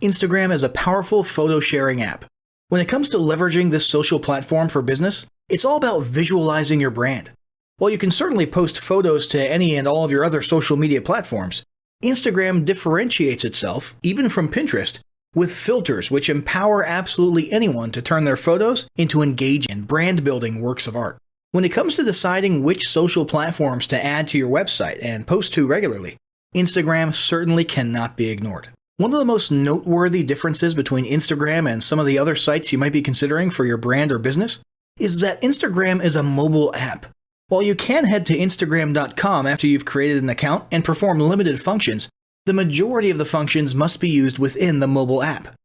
Instagram is a powerful photo sharing app. When it comes to leveraging this social platform for business, it's all about visualizing your brand. While you can certainly post photos to any and all of your other social media platforms, Instagram differentiates itself, even from Pinterest, with filters which empower absolutely anyone to turn their photos into engaging, brand-building works of art. When it comes to deciding which social platforms to add to your website and post to regularly, Instagram certainly cannot be ignored. One of the most noteworthy differences between Instagram and some of the other sites you might be considering for your brand or business is that Instagram is a mobile app. While you can head to Instagram.com after you've created an account and perform limited functions, the majority of the functions must be used within the mobile app.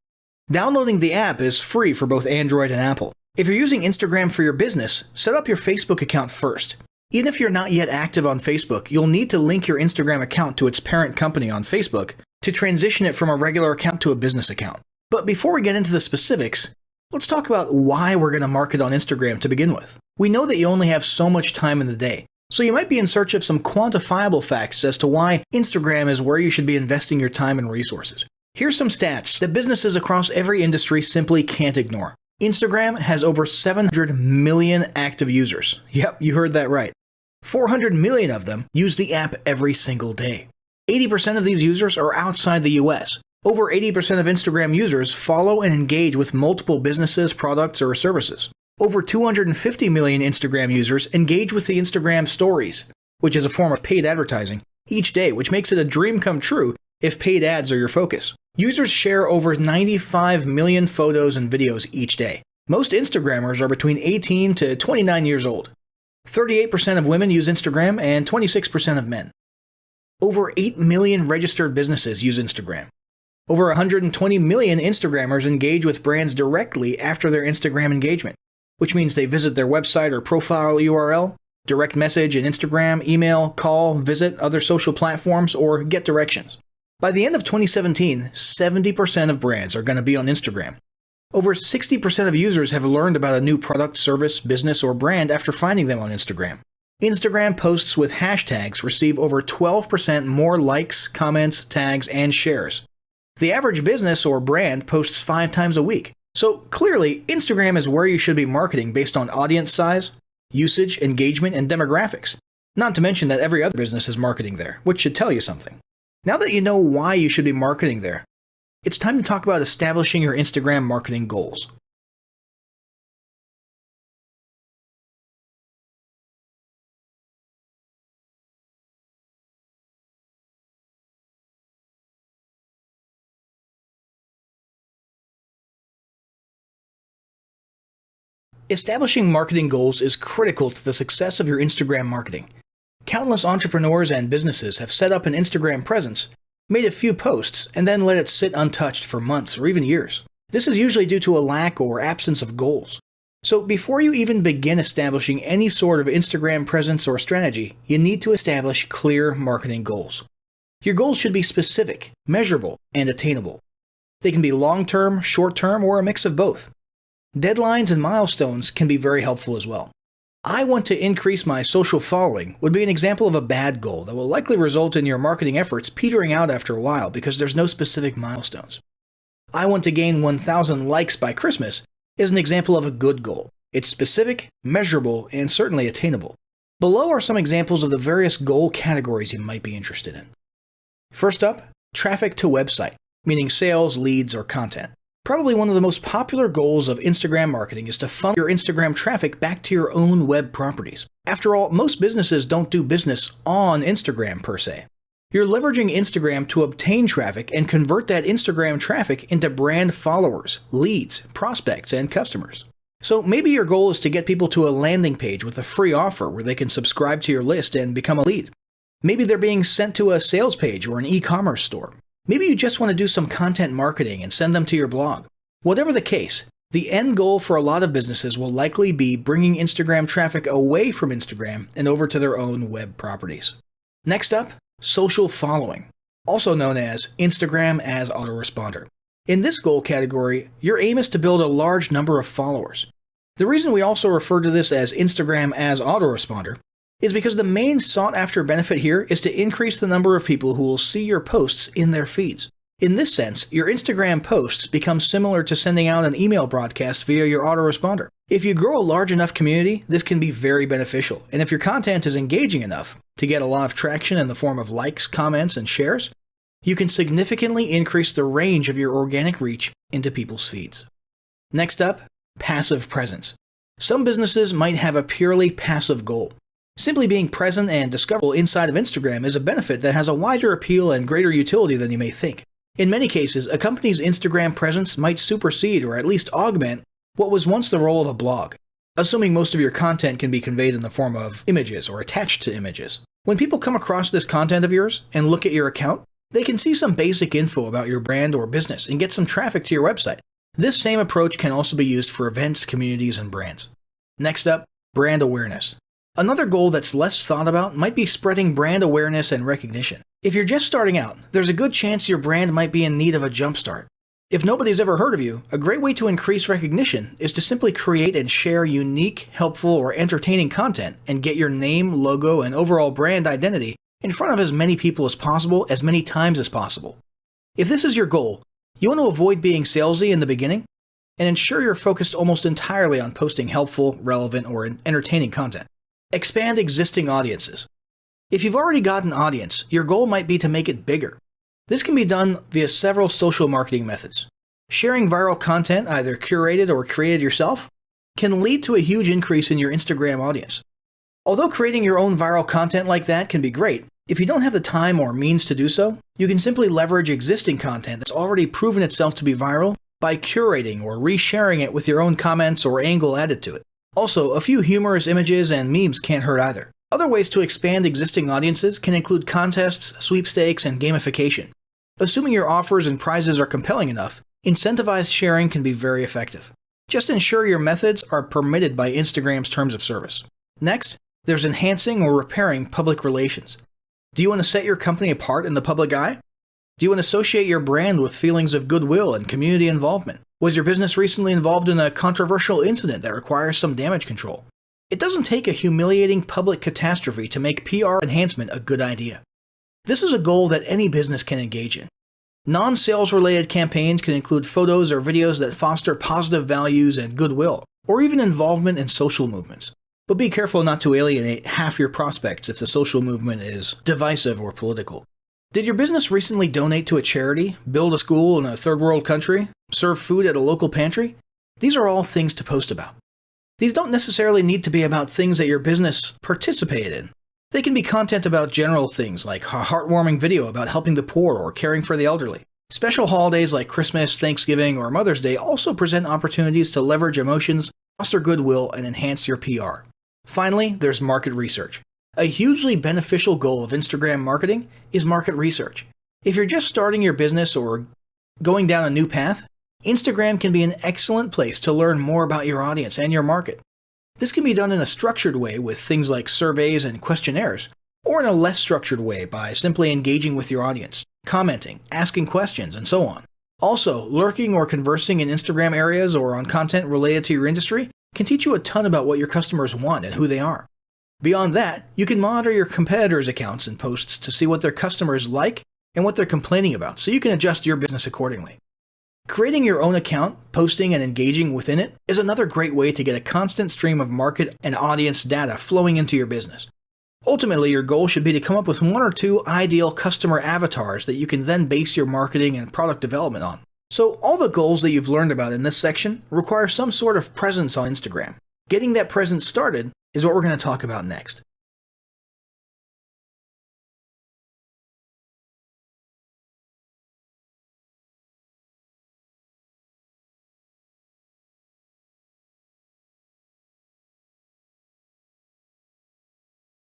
Downloading the app is free for both Android and Apple. If you're using Instagram for your business, set up your Facebook account first. Even if you're not yet active on Facebook, you'll need to link your Instagram account to its parent company on Facebook to transition it from a regular account to a business account. But before we get into the specifics, let's talk about why we're going to market on Instagram to begin with. We know that you only have so much time in the day, so you might be in search of some quantifiable facts as to why Instagram is where you should be investing your time and resources. Here's some stats that businesses across every industry simply can't ignore. Instagram has over 700 million active users. Yep, you heard that right. 400 million of them use the app every single day. 80% of these users are outside the US. Over 80% of Instagram users follow and engage with multiple businesses, products, or services. Over 250 million Instagram users engage with the Instagram Stories, which is a form of paid advertising, each day, which makes it a dream come true if paid ads are your focus. Users share over 95 million photos and videos each day. Most Instagrammers are between 18 to 29 years old. 38% of women use Instagram and 26% of men. Over 8 million registered businesses use Instagram. Over 120 million Instagrammers engage with brands directly after their Instagram engagement, which means they visit their website or profile URL, direct message in Instagram, email, call, visit other social platforms, or get directions. By the end of 2017, 70% of brands are going to be on Instagram. Over 60% of users have learned about a new product, service, business, or brand after finding them on Instagram. Instagram posts with hashtags receive over 12% more likes, comments, tags, and shares. The average business or brand posts 5 times a week. So clearly, Instagram is where you should be marketing based on audience size, usage, engagement, and demographics. Not to mention that every other business is marketing there, which should tell you something. Now that you know why you should be marketing there, it's time to talk about establishing your Instagram marketing goals. Establishing marketing goals is critical to the success of your Instagram marketing. Countless entrepreneurs and businesses have set up an Instagram presence, made a few posts, and then let it sit untouched for months or even years. This is usually due to a lack or absence of goals. So before you even begin establishing any sort of Instagram presence or strategy, you need to establish clear marketing goals. Your goals should be specific, measurable, and attainable. They can be long-term, short-term, or a mix of both. Deadlines and milestones can be very helpful as well. I want to increase my social following would be an example of a bad goal that will likely result in your marketing efforts petering out after a while because there's no specific milestones. I want to gain 1,000 likes by Christmas is an example of a good goal. It's specific, measurable, and certainly attainable. Below are some examples of the various goal categories you might be interested in. First up, traffic to website, meaning sales, leads, or content. Probably one of the most popular goals of Instagram marketing is to funnel your Instagram traffic back to your own web properties. After all, most businesses don't do business on Instagram per se. You're leveraging Instagram to obtain traffic and convert that Instagram traffic into brand followers, leads, prospects, and customers. So maybe your goal is to get people to a landing page with a free offer where they can subscribe to your list and become a lead. Maybe they're being sent to a sales page or an e-commerce store. Maybe you just want to do some content marketing and send them to your blog. Whatever the case, the end goal for a lot of businesses will likely be bringing Instagram traffic away from Instagram and over to their own web properties. Next up, social following, also known as Instagram as autoresponder. In this goal category, your aim is to build a large number of followers. The reason we also refer to this as Instagram as autoresponder is because the main sought-after benefit here is to increase the number of people who will see your posts in their feeds. In this sense, your Instagram posts become similar to sending out an email broadcast via your autoresponder. If you grow a large enough community, this can be very beneficial, and if your content is engaging enough to get a lot of traction in the form of likes, comments, and shares, you can significantly increase the range of your organic reach into people's feeds. Next up, passive presence. Some businesses might have a purely passive goal. Simply being present and discoverable inside of Instagram is a benefit that has a wider appeal and greater utility than you may think. In many cases, a company's Instagram presence might supersede or at least augment what was once the role of a blog, assuming most of your content can be conveyed in the form of images or attached to images. When people come across this content of yours and look at your account, they can see some basic info about your brand or business and get some traffic to your website. This same approach can also be used for events, communities, and brands. Next up, brand awareness. Another goal that's less thought about might be spreading brand awareness and recognition. If you're just starting out, there's a good chance your brand might be in need of a jumpstart. If nobody's ever heard of you, a great way to increase recognition is to simply create and share unique, helpful, or entertaining content and get your name, logo, and overall brand identity in front of as many people as possible, as many times as possible. If this is your goal, you want to avoid being salesy in the beginning and ensure you're focused almost entirely on posting helpful, relevant, or entertaining content. Expand existing audiences. If you've already got an audience, your goal might be to make it bigger. This can be done via several social marketing methods. Sharing viral content, either curated or created yourself, can lead to a huge increase in your Instagram audience. Although creating your own viral content like that can be great, if you don't have the time or means to do so, you can simply leverage existing content that's already proven itself to be viral by curating or resharing it with your own comments or angle added to it. Also, a few humorous images and memes can't hurt either. Other ways to expand existing audiences can include contests, sweepstakes, and gamification. Assuming your offers and prizes are compelling enough, incentivized sharing can be very effective. Just ensure your methods are permitted by Instagram's terms of service. Next, there's enhancing or repairing public relations. Do you want to set your company apart in the public eye? Do you want to associate your brand with feelings of goodwill and community involvement? Was your business recently involved in a controversial incident that requires some damage control? It doesn't take a humiliating public catastrophe to make PR enhancement a good idea. This is a goal that any business can engage in. Non-sales related campaigns can include photos or videos that foster positive values and goodwill, or even involvement in social movements. But be careful not to alienate half your prospects if the social movement is divisive or political. Did your business recently donate to a charity, build a school in a third world country, serve food at a local pantry? These are all things to post about. These don't necessarily need to be about things that your business participated in. They can be content about general things like a heartwarming video about helping the poor or caring for the elderly. Special holidays like Christmas, Thanksgiving, or Mother's Day also present opportunities to leverage emotions, foster goodwill, and enhance your PR. Finally, there's market research. A hugely beneficial goal of Instagram marketing is market research. If you're just starting your business or going down a new path, Instagram can be an excellent place to learn more about your audience and your market. This can be done in a structured way with things like surveys and questionnaires, or in a less structured way by simply engaging with your audience, commenting, asking questions, and so on. Also, lurking or conversing in Instagram areas or on content related to your industry can teach you a ton about what your customers want and who they are. Beyond that, you can monitor your competitors' accounts and posts to see what their customers like and what they're complaining about, so you can adjust your business accordingly. Creating your own account, posting and engaging within it is another great way to get a constant stream of market and audience data flowing into your business. Ultimately, your goal should be to come up with one or two ideal customer avatars that you can then base your marketing and product development on. So all the goals that you've learned about in this section require some sort of presence on Instagram. Getting that presence started is what we're going to talk about next.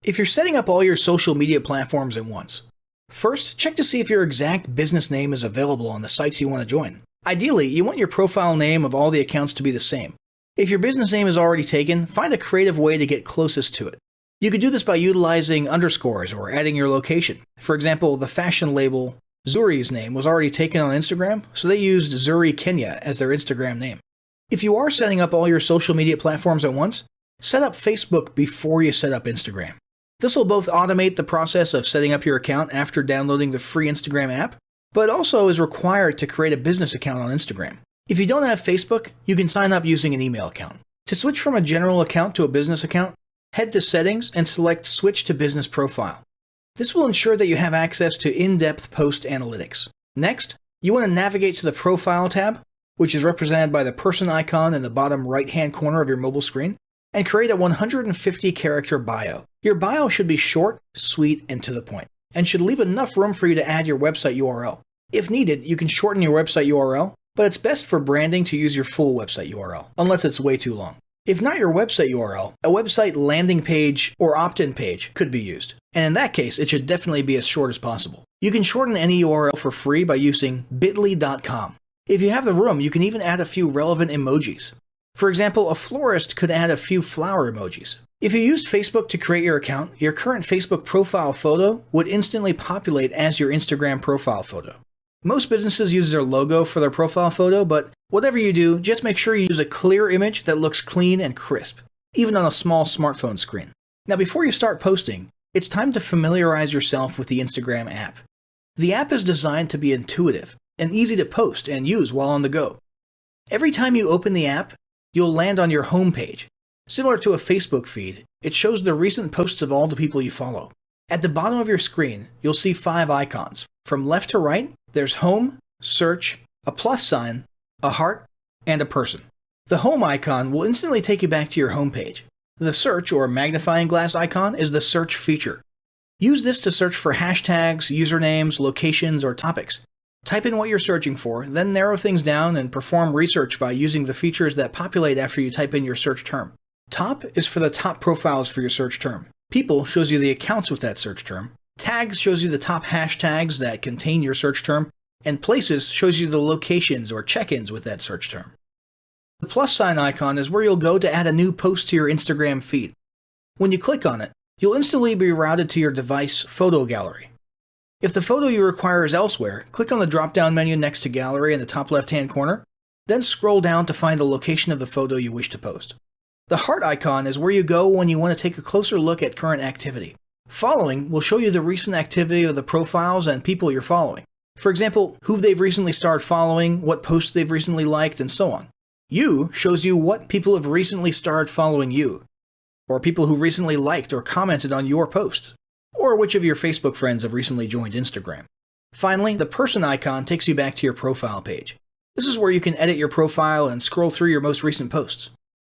If you're setting up all your social media platforms at once, first check to see if your exact business name is available on the sites you want to join. Ideally, you want your profile name of all the accounts to be the same. If your business name is already taken, find a creative way to get closest to it. You could do this by utilizing underscores or adding your location. For example, the fashion label Zuri's name was already taken on Instagram, so they used Zuri Kenya as their Instagram name. If you are setting up all your social media platforms at once, set up Facebook before you set up Instagram. This will both automate the process of setting up your account after downloading the free Instagram app, but it also is required to create a business account on Instagram. If you don't have Facebook, you can sign up using an email account. To switch from a general account to a business account, head to Settings and select Switch to Business Profile. This will ensure that you have access to in-depth post analytics. Next, you want to navigate to the Profile tab, which is represented by the person icon in the bottom right-hand corner of your mobile screen, and create a 150-character bio. Your bio should be short, sweet, and to the point, and should leave enough room for you to add your website URL. If needed, you can shorten your website URL, but it's best for branding to use your full website URL, unless it's way too long. If not your website URL, a website landing page or opt-in page could be used, and in that case, it should definitely be as short as possible. You can shorten any URL for free by using bit.ly.com. If you have the room, you can even add a few relevant emojis. For example, a florist could add a few flower emojis. If you used Facebook to create your account, your current Facebook profile photo would instantly populate as your Instagram profile photo. Most businesses use their logo for their profile photo, but whatever you do, just make sure you use a clear image that looks clean and crisp, even on a small smartphone screen. Now, before you start posting, it's time to familiarize yourself with the Instagram app. The app is designed to be intuitive and easy to post and use while on the go. Every time you open the app, you'll land on your home page. Similar to a Facebook feed, it shows the recent posts of all the people you follow. At the bottom of your screen, you'll see 5 icons. From left to right, there's Home, Search, a plus sign, a heart, and a person. The Home icon will instantly take you back to your home page. The Search or magnifying glass icon is the search feature. Use this to search for hashtags, usernames, locations, or topics. Type in what you're searching for, then narrow things down and perform research by using the features that populate after you type in your search term. Top is for the top profiles for your search term. People shows you the accounts with that search term. Tags shows you the top hashtags that contain your search term. And Places shows you the locations or check-ins with that search term. The plus sign icon is where you'll go to add a new post to your Instagram feed. When you click on it, you'll instantly be routed to your device photo gallery. If the photo you require is elsewhere, click on the drop-down menu next to Gallery in the top left-hand corner, then scroll down to find the location of the photo you wish to post. The heart icon is where you go when you want to take a closer look at current activity. Following will show you the recent activity of the profiles and people you're following. For example, who they've recently started following, what posts they've recently liked, and so on. You shows you what people have recently started following you, or people who recently liked or commented on your posts, or which of your Facebook friends have recently joined Instagram. Finally, the person icon takes you back to your profile page. This is where you can edit your profile and scroll through your most recent posts.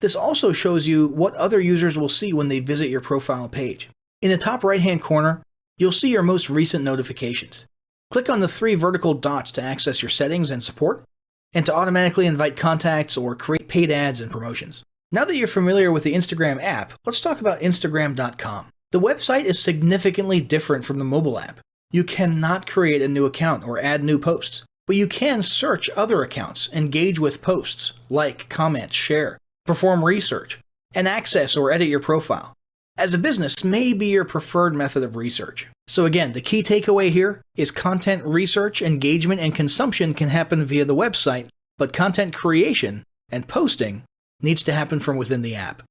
This also shows you what other users will see when they visit your profile page. In the top right-hand corner, you'll see your most recent notifications. Click on the 3 vertical dots to access your settings and support, and to automatically invite contacts or create paid ads and promotions. Now that you're familiar with the Instagram app, let's talk about Instagram.com. The website is significantly different from the mobile app. You cannot create a new account or add new posts, but you can search other accounts, engage with posts, like, comment, share, perform research, and access or edit your profile. As a business, may be your preferred method of research. So again, the key takeaway here is content research, engagement, and consumption can happen via the website, but content creation and posting needs to happen from within the app.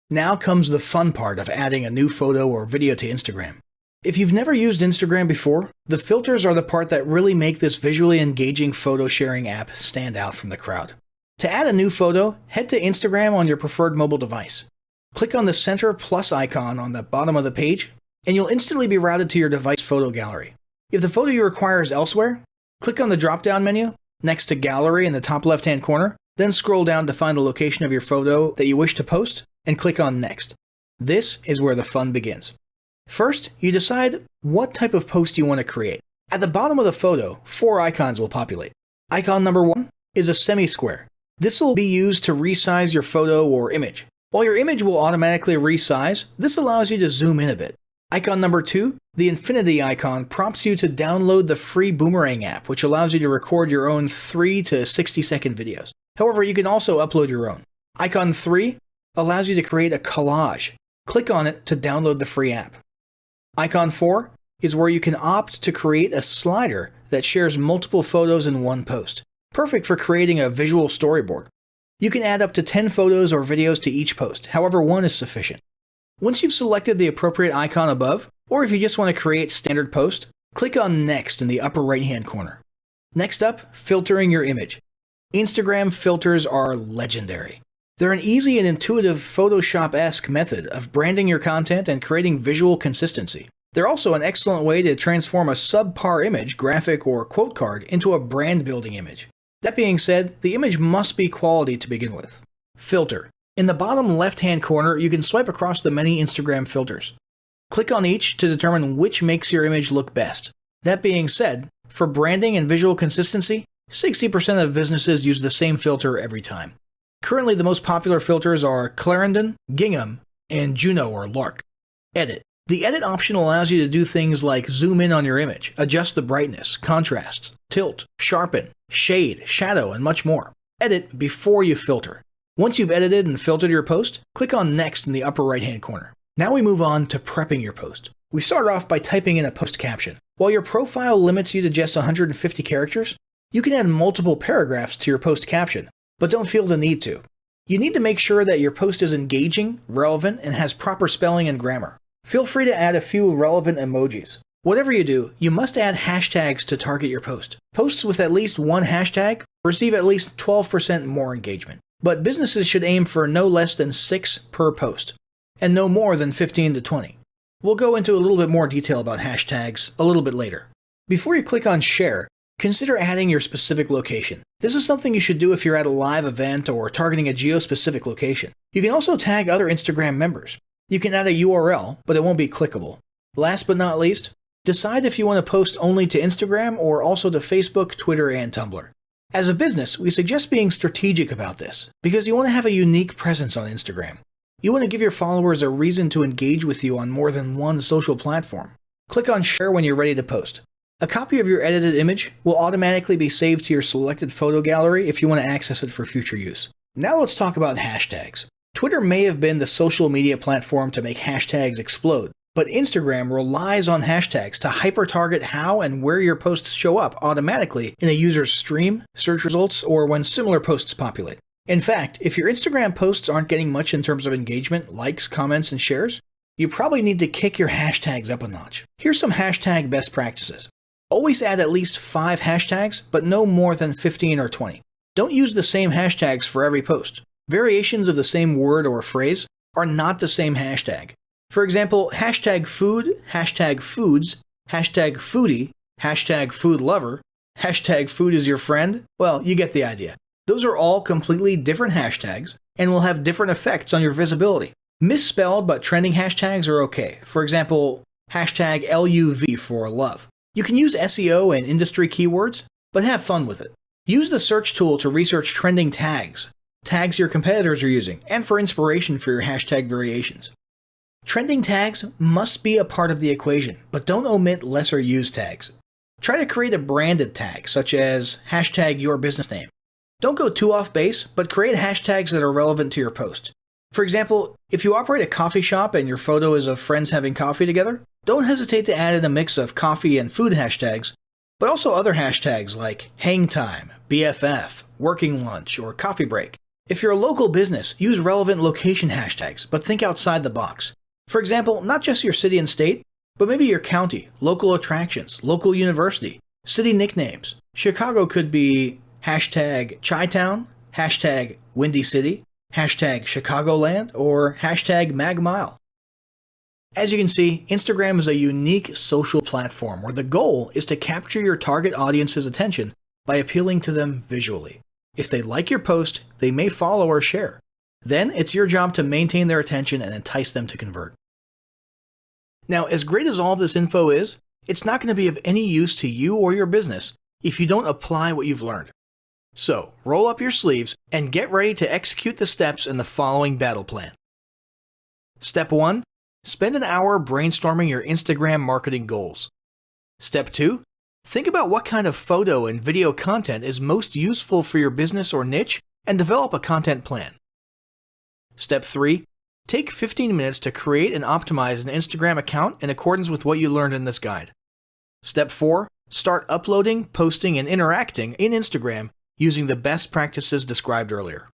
Now comes the fun part of adding a new photo or video to Instagram. If you've never used Instagram before, the filters are the part that really make this visually engaging photo sharing app stand out from the crowd. To add a new photo, head to Instagram on your preferred mobile device. Click on the center plus icon on the bottom of the page, and you'll instantly be routed to your device photo gallery. If the photo you require is elsewhere, click on the drop-down menu next to Gallery in the top left-hand corner, then scroll down to find the location of your photo that you wish to post, and click on Next. This is where the fun begins. First, you decide what type of post you want to create. At the bottom of the photo, 4 icons will populate. Icon number 1 is a semi-square. This will be used to resize your photo or image. While your image will automatically resize, this allows you to zoom in a bit. Icon number 2, the infinity icon, prompts you to download the free Boomerang app, which allows you to record your own 3 to 60-second videos. However, you can also upload your own. Icon 3 allows you to create a collage. Click on it to download the free app. Icon 4 is where you can opt to create a slider that shares multiple photos in one post, perfect for creating a visual storyboard. You can add up to 10 photos or videos to each post, however one is sufficient. Once you've selected the appropriate icon above, or if you just want to create standard post, click on Next in the upper right-hand corner. Next up, filtering your image. Instagram filters are legendary. They're an easy and intuitive Photoshop-esque method of branding your content and creating visual consistency. They're also an excellent way to transform a subpar image, graphic, or quote card into a brand-building image. That being said, the image must be quality to begin with. Filter. In the bottom left-hand corner, you can swipe across the many Instagram filters. Click on each to determine which makes your image look best. That being said, for branding and visual consistency, 60% of businesses use the same filter every time. Currently, the most popular filters are Clarendon, Gingham, and Juno or Lark. Edit. The edit option allows you to do things like zoom in on your image, adjust the brightness, contrasts, tilt, sharpen, shade, shadow, and much more. Edit before you filter. Once you've edited and filtered your post, click on Next in the upper right-hand corner. Now we move on to prepping your post. We start off by typing in a post caption. While your profile limits you to just 150 characters, you can add multiple paragraphs to your post caption, but don't feel the need to. You need to make sure that your post is engaging, relevant, and has proper spelling and grammar. Feel free to add a few relevant emojis. Whatever you do, you must add hashtags to target your post. Posts with at least one hashtag receive at least 12% more engagement. But businesses should aim for no less than 6 per post, and no more than 15 to 20. We'll go into a little bit more detail about hashtags a little bit later. Before you click on Share, consider adding your specific location. This is something you should do if you're at a live event or targeting a geo-specific location. You can also tag other Instagram members. You can add a URL, but it won't be clickable. Last but not least, decide if you want to post only to Instagram or also to Facebook, Twitter, and Tumblr. As a business, we suggest being strategic about this, because you want to have a unique presence on Instagram. You want to give your followers a reason to engage with you on more than one social platform. Click on Share when you're ready to post. A copy of your edited image will automatically be saved to your selected photo gallery if you want to access it for future use. Now let's talk about hashtags. Twitter may have been the social media platform to make hashtags explode, but Instagram relies on hashtags to hyper-target how and where your posts show up automatically in a user's stream, search results, or when similar posts populate. In fact, if your Instagram posts aren't getting much in terms of engagement, likes, comments, and shares, you probably need to kick your hashtags up a notch. Here's some hashtag best practices. Always add at least 5 hashtags, but no more than 15 or 20. Don't use the same hashtags for every post. Variations of the same word or phrase are not the same hashtag. For example, hashtag food, hashtag foods, hashtag foodie, hashtag food lover, hashtag food is your friend. Well, you get the idea. Those are all completely different hashtags and will have different effects on your visibility. Misspelled but trending hashtags are okay. For example, hashtag LUV for love. You can use SEO and industry keywords, but have fun with it. Use the search tool to research trending tags your competitors are using, and for inspiration for your hashtag variations. Trending tags must be a part of the equation, but don't omit lesser used tags. Try to create a branded tag, such as hashtag your business name. Don't go too off base, but create hashtags that are relevant to your post. For example, if you operate a coffee shop and your photo is of friends having coffee together, don't hesitate to add in a mix of coffee and food hashtags, but also other hashtags like hang time, BFF, working lunch, or coffee break. If you're a local business, use relevant location hashtags, but think outside the box. For example, not just your city and state, but maybe your county, local attractions, local university, city nicknames. Chicago could be hashtag Chi-Town, hashtag Windy City, hashtag Chicagoland, or hashtag MagMile. As you can see, Instagram is a unique social platform where the goal is to capture your target audience's attention by appealing to them visually. If they like your post, they may follow or share. Then it's your job to maintain their attention and entice them to convert. Now, as great as all of this info is, it's not going to be of any use to you or your business if you don't apply what you've learned. So, roll up your sleeves and get ready to execute the steps in the following battle plan. Step 1. Spend an hour brainstorming your Instagram marketing goals. Step 2. Think about what kind of photo and video content is most useful for your business or niche and develop a content plan. Step 3. Take 15 minutes to create and optimize an Instagram account in accordance with what you learned in this guide. Step 4. Start uploading, posting, and interacting in Instagram using the best practices described earlier.